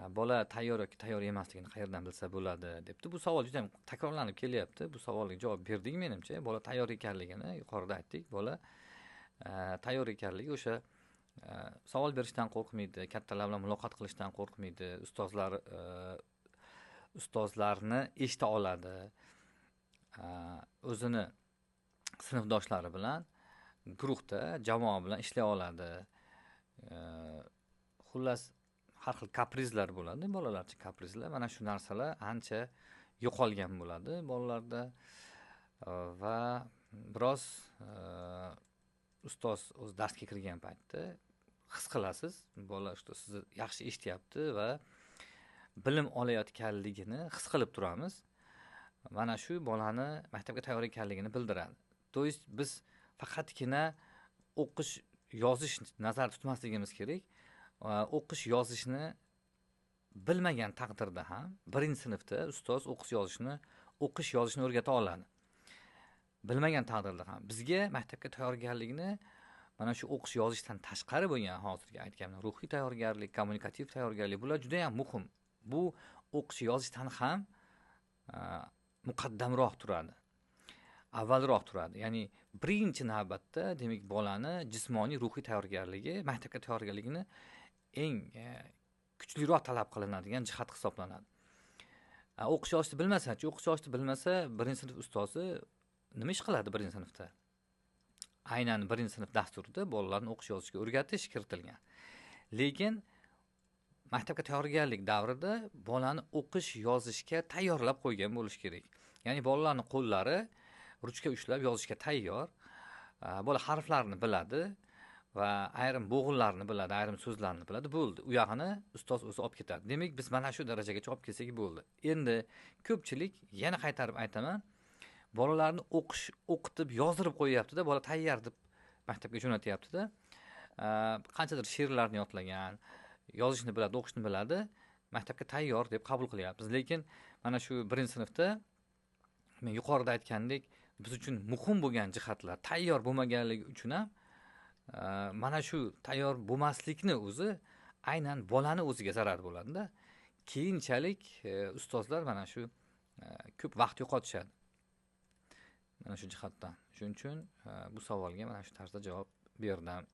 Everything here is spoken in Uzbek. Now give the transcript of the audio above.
bola tayyor yoki tayyor emasligini qayerdan bilsa bo'ladi debdi. Bu savol juda ham takrorlanib kelyapti. Bu savolga javob berdik menimcha. Bola tayyor ekanligini yuqorida aytdik. Bola tayyor ekanligi o'sha savol berishdan qo'rqmaydi, kattalar bilan muloqot qilishdan qo'rqmaydi, ustozlarni eshita oladi, o'zini sinfdoshlari bilan guruhda, jamoa bilan ishlay oladi. Xullas, har xil kaprizlar bo'ladi, bolalarcha kaprizlar. Mana shu narsalar ancha yo'qolgan bo'ladi bolalarda va biroz ustoz o'z darsga kirgan paytda his qilasiz, bola sizni yaxshi eshityapti va bilim olayotganligini his qilib turamiz. Mana shu bolani maktabga tayyor ekanligini bildiradi. To есть biz faqatgina o'qish, yozish nazarda tutmasligimiz kerak. O'qish, yozishni bilmagan taqdirda ham birinchi sinfda ustoz o'qish, yozishni o'rgata oladi. Bilmagan taqdirda ham bizga maktabga tayyorgarlikni mana shu o'qish, yozishdan tashqari bo'lgan hozirgi aytgan ruhiy tayyorgarlik, kommunikativ tayyorgarlik bular juda ham muhim. Bu o'qish, yozishdan ham muqaddamroq turadi. Avvalroq turadi. Ya'ni birinchi navbatda demak bolani jismoniy, ruhiy tayyorgarligi maktabga tayyorgarligini eng kuchliroq talab qilinadigan jihat hisoblanadi. O'qish yozishni bilmasa-chi, o'qish yozishni bilmasa, birinchi sinf ustozi nima ish qiladi birinchi sinfda? Aynan birinchi sinf dasturida bolalarni o'qish yozishga o'rgatish kiritilgan. Lekin maktabga tayyorgarlik davrida bolani o'qish, yozishga tayyorlab qo'ygan bo'lish kerak. Ya'ni bolalarning qo'llari ruchka ushlab yozishga tayyor. Bola harflarni biladi va ayrim bo'g'inlarni biladi, ayrim so'zlarni biladi, bo'ldi. U yog'ini ustoz o'zi olib ketadi. Demak, biz mana shu darajagacha olib kelsak bo'ldi. Endi ko'pchilik, yana qaytarib aytaman, bolalarni o'qitib, yozdirib qo'yyapti-da, bola tayyor deb maktabga jo'natyapti-da. Qanchadir she'rlarni yodlagan, yozishni biladi, o'qishni biladi, maktabga tayyor deb qabul qilyapmiz. Lekin mana shu birinchi sinfda men yuqorida aytgandek, biz uchun muhim bo'lgan jihatlar tayyor bo'lmaganligi uchun ham mana shu tayyor bo'lmaslikni o'zi aynan bolani o'ziga zarar bo'ladi-da. Keyinchalik ustozlar mana shu ko'p vaqt yo'qotishadi. Mana shu jihatdan. Shuning uchun bu savolga mana shu tarzda javob berdim.